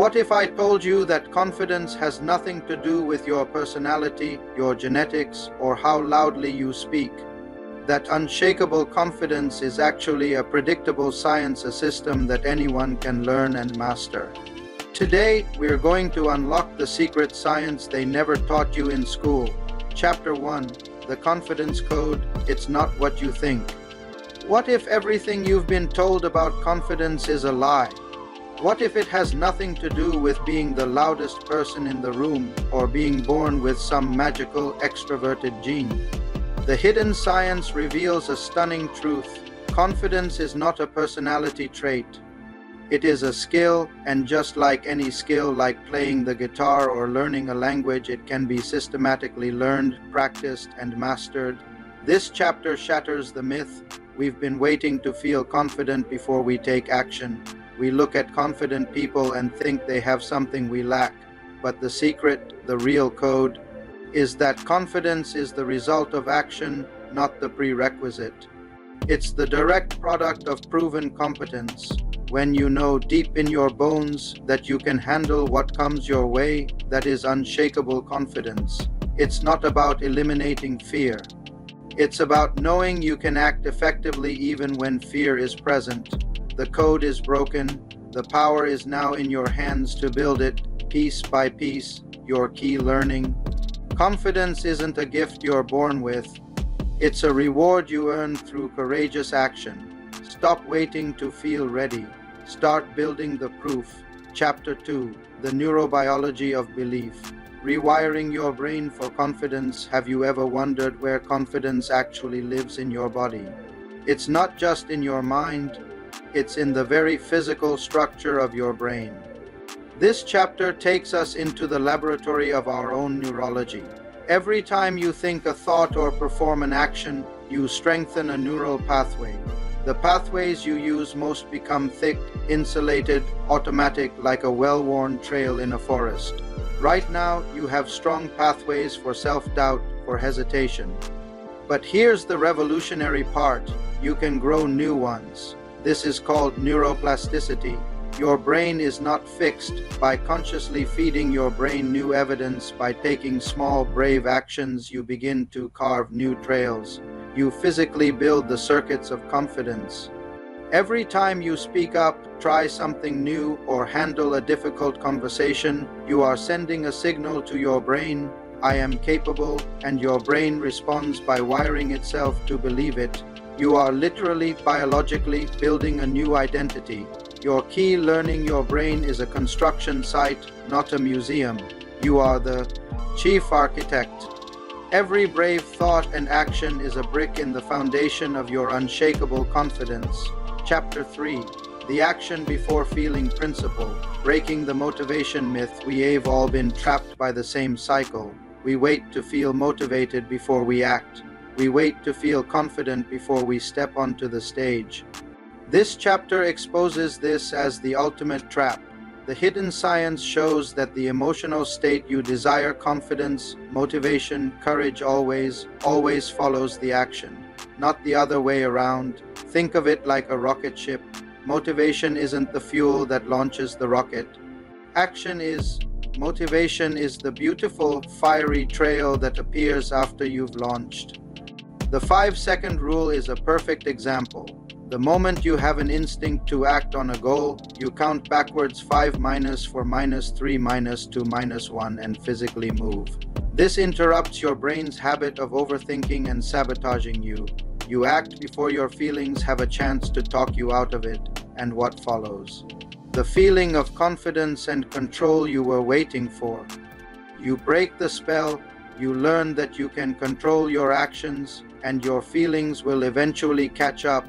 What if I told you that confidence has nothing to do with your personality, your genetics, or how loudly you speak? That unshakable confidence is actually a predictable science, a system that anyone can learn and master. Today, we're going to unlock the secret science they never taught you in school. Chapter 1, The Confidence Code, It's Not What You Think. What if everything you've been told about confidence is a lie? What if it has nothing to do with being the loudest person in the room or being born with some magical extroverted gene? The hidden science reveals a stunning truth. Confidence is not a personality trait. It is a skill, and just like any skill, like playing the guitar or learning a language, it can be systematically learned, practiced, and mastered. This chapter shatters the myth. We've been waiting to feel confident before we take action. We look at confident people and think they have something we lack. But the secret, the real code, is that confidence is the result of action, not the prerequisite. It's the direct product of proven competence. When you know deep in your bones that you can handle what comes your way, that is unshakable confidence. It's not about eliminating fear. It's about knowing you can act effectively even when fear is present. The code is broken. The power is now in your hands to build it, piece by piece, your key learning. Confidence isn't a gift you're born with. It's a reward you earn through courageous action. Stop waiting to feel ready. Start building the proof. Chapter 2, The Neurobiology of Belief. Rewiring your brain for confidence. Have you ever wondered where confidence actually lives in your body? It's not just in your mind. It's in the very physical structure of your brain. This chapter takes us into the laboratory of our own neurology. Every time you think a thought or perform an action, you strengthen a neural pathway. The pathways you use most become thick, insulated, automatic, like a well-worn trail in a forest. Right now, you have strong pathways for self-doubt, for hesitation. But here's the revolutionary part. You can grow new ones. This is called neuroplasticity. Your brain is not fixed. By consciously feeding your brain new evidence, by taking small, brave actions, you begin to carve new trails. You physically build the circuits of confidence. Every time you speak up, try something new, or handle a difficult conversation, you are sending a signal to your brain, I am capable, and your brain responds by wiring itself to believe it. You are literally, biologically building a new identity. Your key learning, your brain is a construction site, not a museum. You are the chief architect. Every brave thought and action is a brick in the foundation of your unshakable confidence. Chapter 3, The Action Before Feeling Principle. Breaking the motivation myth. We have all been trapped by the same cycle. We wait to feel motivated before we act. We wait to feel confident before we step onto the stage. This chapter exposes this as the ultimate trap. The hidden science shows that the emotional state you desire, confidence, motivation, courage, always follows the action, not the other way around. Think of it like a rocket ship. Motivation isn't the fuel that launches the rocket. Action is. Motivation is the beautiful, fiery trail that appears after you've launched. The 5-second rule is a perfect example. The moment you have an instinct to act on a goal, you count backwards 5 minus for minus 3 minus 2 minus 1 and physically move. This interrupts your brain's habit of overthinking and sabotaging you. You act before your feelings have a chance to talk you out of it, and what follows? The feeling of confidence and control you were waiting for. You break the spell, you learn that you can control your actions, and your feelings will eventually catch up.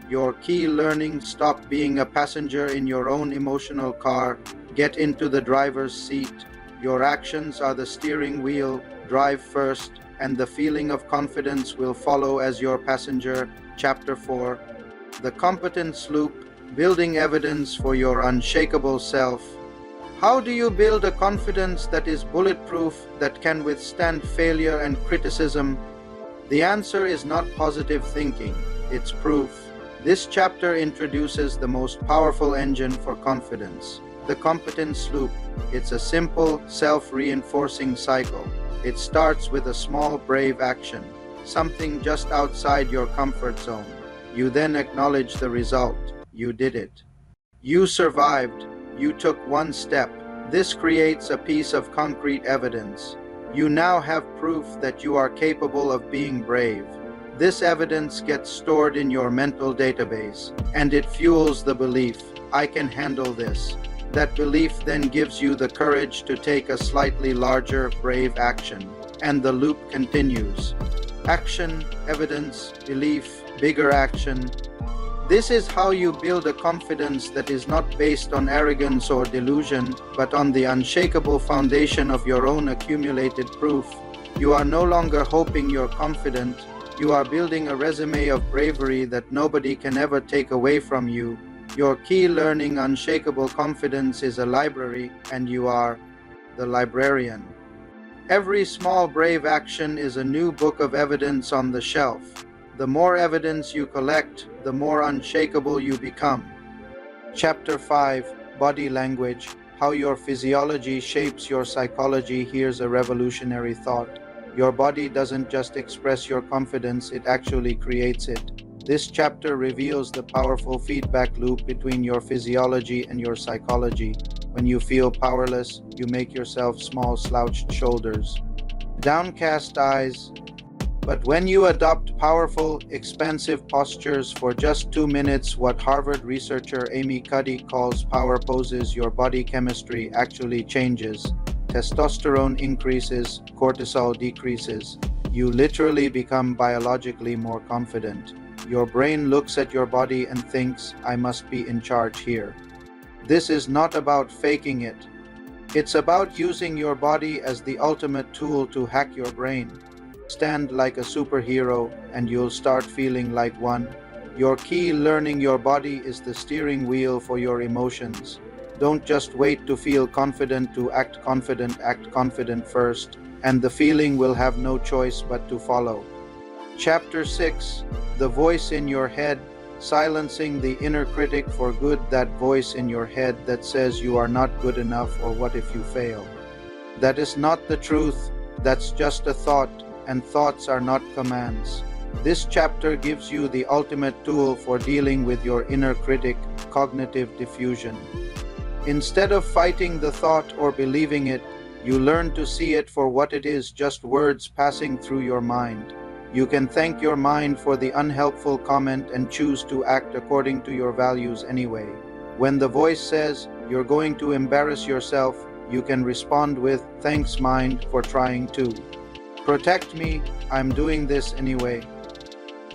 Your key learning: stop being a passenger in your own emotional car. Get into the driver's seat. Your actions are the steering wheel. Drive first, and the feeling of confidence will follow as your passenger. Chapter 4, The Competence Loop. Building evidence for your unshakable self. How do you build a confidence that is bulletproof, that can withstand failure and criticism? The answer is not positive thinking, it's proof. This chapter introduces the most powerful engine for confidence. The competence loop. It's a simple, self-reinforcing cycle. It starts with a small, brave action, something just outside your comfort zone. You then acknowledge the result. You did it. You survived. You took one step. This creates a piece of concrete evidence. You now have proof that you are capable of being brave. This evidence gets stored in your mental database, and it fuels the belief, I can handle this. That belief then gives you the courage to take a slightly larger, brave action, and the loop continues. Action, evidence, belief, bigger action. This is how you build a confidence that is not based on arrogance or delusion, but on the unshakable foundation of your own accumulated proof. You are no longer hoping you're confident. You are building a resume of bravery that nobody can ever take away from you. Your key learning, unshakable confidence, is a library, and you are the librarian. Every small brave action is a new book of evidence on the shelf. The more evidence you collect, the more unshakable you become. Chapter 5, Body Language, How Your Physiology Shapes Your Psychology. Here's a revolutionary thought. Your body doesn't just express your confidence, it actually creates it. This chapter reveals the powerful feedback loop between your physiology and your psychology. When you feel powerless, you make yourself small, slouched shoulders, downcast eyes. But when you adopt powerful, expansive postures for just 2 minutes, what Harvard researcher Amy Cuddy calls power poses, your body chemistry actually changes. Testosterone increases, cortisol decreases. You literally become biologically more confident. Your brain looks at your body and thinks, I must be in charge here. This is not about faking it. It's about using your body as the ultimate tool to hack your brain. Stand like a superhero and you'll start feeling like one. Your key learning, your body is the steering wheel for your emotions. Don't just wait to feel confident to act confident first, and the feeling will have no choice but to follow. Chapter 6, The Voice in Your Head, Silencing the Inner Critic for Good. That voice in your head that says you are not good enough or what if you fail. That is not the truth, that's just a thought, and thoughts are not commands. This chapter gives you the ultimate tool for dealing with your inner critic, cognitive diffusion. Instead of fighting the thought or believing it, you learn to see it for what it is, just words passing through your mind. You can thank your mind for the unhelpful comment and choose to act according to your values anyway. When the voice says, you're going to embarrass yourself, you can respond with, thanks mind for trying to protect me, I'm doing this anyway.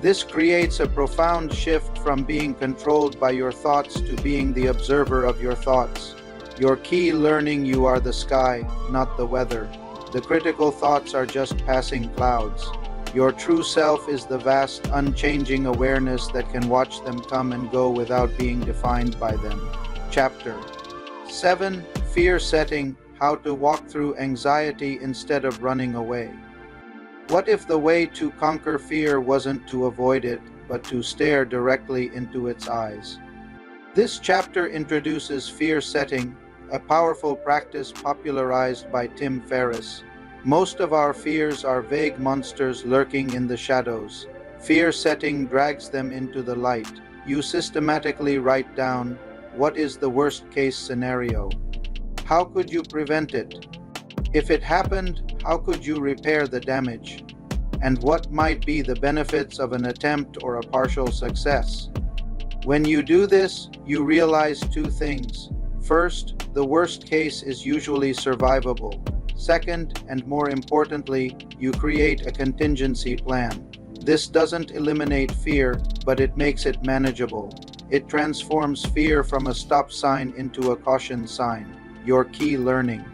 This creates a profound shift from being controlled by your thoughts to being the observer of your thoughts. Your key learning, you are the sky, not the weather. The critical thoughts are just passing clouds. Your true self is the vast, unchanging awareness that can watch them come and go without being defined by them. Chapter 7, Fear Setting, How to Walk Through Anxiety Instead of Running Away. What if the way to conquer fear wasn't to avoid it, but to stare directly into its eyes? This chapter introduces fear setting, a powerful practice popularized by Tim Ferriss. Most of our fears are vague monsters lurking in the shadows. Fear setting drags them into the light. You systematically write down, what is the worst case scenario? How could you prevent it? If it happened, how could you repair the damage? And what might be the benefits of an attempt or a partial success? When you do this, you realize two things. First, the worst case is usually survivable. Second, and more importantly, you create a contingency plan. This doesn't eliminate fear, but it makes it manageable. It transforms fear from a stop sign into a caution sign. Your key learning.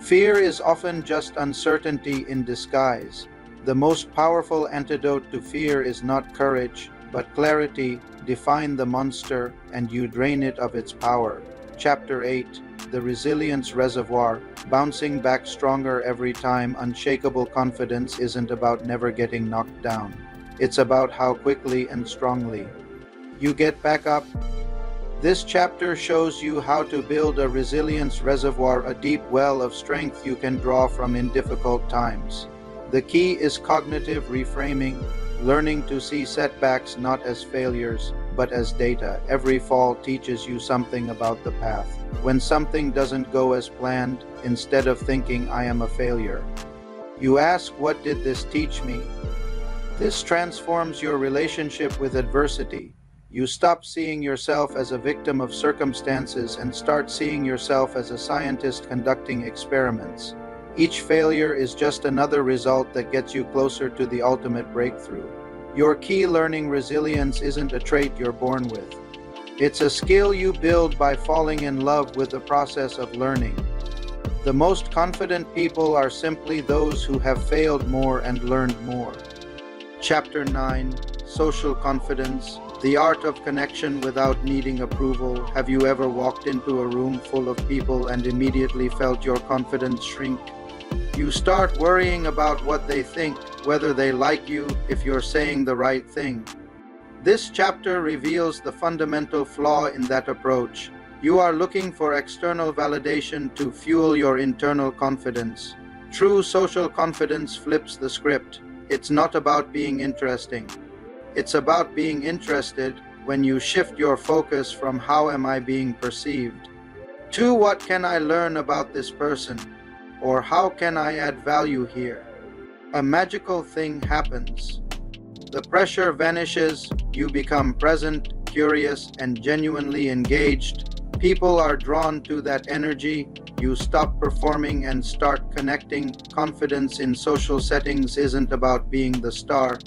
Fear is often just uncertainty in disguise. The most powerful antidote to fear is not courage, but clarity. Define the monster, and you drain it of its power. Chapter 8, The Resilience Reservoir, Bouncing Back Stronger Every Time. Unshakable confidence isn't about never getting knocked down. It's about how quickly and strongly you get back up. This chapter shows you how to build a resilience reservoir, a deep well of strength you can draw from in difficult times. The key is cognitive reframing, learning to see setbacks not as failures, but as data. Every fall teaches you something about the path. When something doesn't go as planned, instead of thinking, I am a failure, you ask, what did this teach me? This transforms your relationship with adversity. You stop seeing yourself as a victim of circumstances and start seeing yourself as a scientist conducting experiments. Each failure is just another result that gets you closer to the ultimate breakthrough. Your key learning resilience isn't a trait you're born with. It's a skill you build by falling in love with the process of learning. The most confident people are simply those who have failed more and learned more. Chapter 9, Social Confidence, the art of connection without needing approval. Have you ever walked into a room full of people and immediately felt your confidence shrink? You start worrying about what they think, whether they like you, if you're saying the right thing. This chapter reveals the fundamental flaw in that approach. You are looking for external validation to fuel your internal confidence. True social confidence flips the script. It's not about being interesting. It's about being interested. When you shift your focus from how am I being perceived to what can I learn about this person, or how can I add value here, a magical thing happens. The pressure vanishes, you become present, curious, and genuinely engaged. People are drawn to that energy. You stop performing and start connecting. Confidence in social settings isn't about being the star.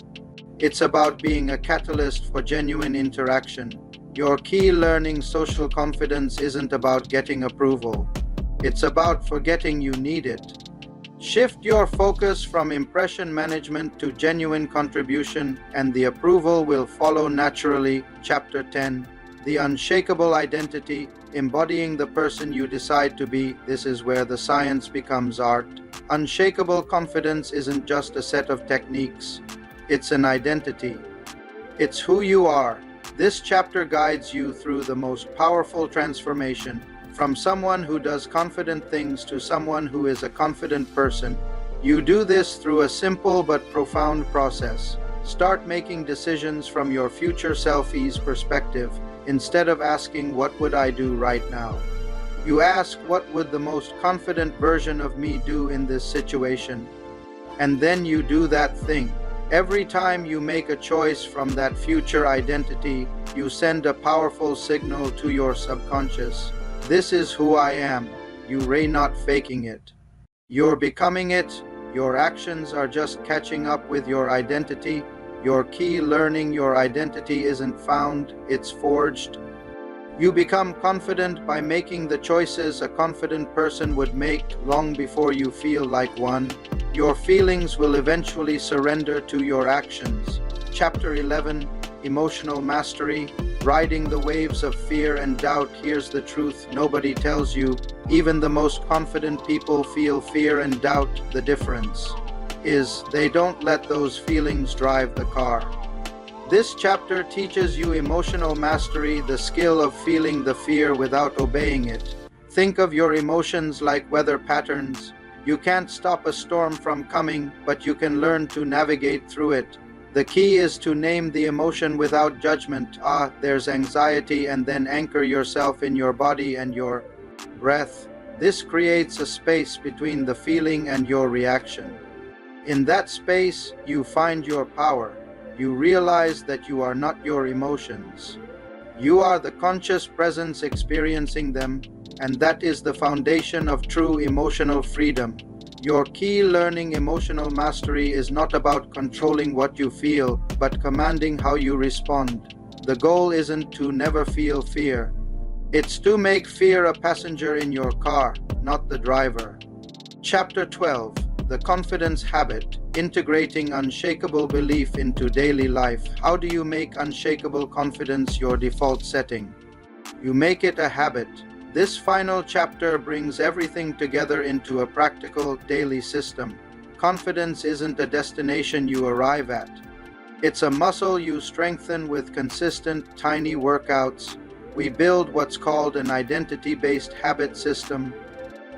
It's about being a catalyst for genuine interaction. Your key learning social confidence isn't about getting approval. It's about forgetting you need it. Shift your focus from impression management to genuine contribution, and the approval will follow naturally. Chapter 10, The Unshakable Identity, Embodying the Person You Decide to Be. This is where the science becomes art. Unshakable confidence isn't just a set of techniques. It's an identity. It's who you are. This chapter guides you through the most powerful transformation, from someone who does confident things to someone who is a confident person. You do this through a simple but profound process. Start making decisions from your future self's perspective. Instead of asking, what would I do right now? You ask, what would the most confident version of me do in this situation? And then you do that thing. Every time you make a choice from that future identity, you send a powerful signal to your subconscious. This is who I am. You're not faking it. You're becoming it. Your actions are just catching up with your identity. Your key learning, your identity isn't found, it's forged. You become confident by making the choices a confident person would make long before you feel like one. Your feelings will eventually surrender to your actions. Chapter 11, Emotional Mastery, Riding the Waves of Fear and Doubt. Here's the truth nobody tells you. Even the most confident people feel fear and doubt. The difference is they don't let those feelings drive the car. This chapter teaches you emotional mastery, the skill of feeling the fear without obeying it. Think of your emotions like weather patterns. You can't stop a storm from coming, but you can learn to navigate through it. The key is to name the emotion without judgment. There's anxiety, and then anchor yourself in your body and your breath. This creates a space between the feeling and your reaction. In that space, you find your power. You realize that you are not your emotions. You are the conscious presence experiencing them, and that is the foundation of true emotional freedom. Your key learning emotional mastery is not about controlling what you feel, but commanding how you respond. The goal isn't to never feel fear. It's to make fear a passenger in your car, not the driver. Chapter 12, The Confidence Habit, Integrating Unshakable Belief into Daily Life. How do you make unshakable confidence your default setting? You make it a habit. This final chapter brings everything together into a practical daily system. Confidence isn't a destination you arrive at. It's a muscle you strengthen with consistent, tiny workouts. we build what's called an identity-based habit system.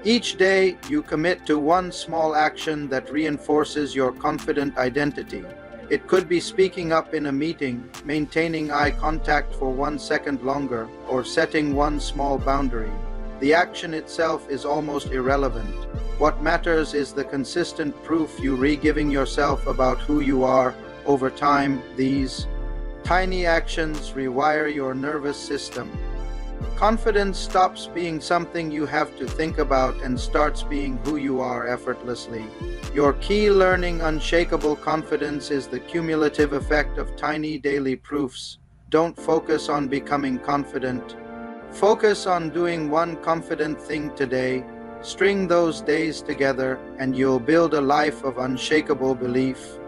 Each day, you commit to one small action that reinforces your confident identity. It could be speaking up in a meeting, maintaining eye contact for 1 second longer, or setting one small boundary. The action itself is almost irrelevant. What matters is the consistent proof you re-giving yourself about who you are. Over time, these tiny actions rewire your nervous system. Confidence stops being something you have to think about and starts being who you are effortlessly. Your key learning unshakable confidence is the cumulative effect of tiny daily proofs. Don't focus on becoming confident. Focus on doing one confident thing today. String those days together, and you'll build a life of unshakable belief.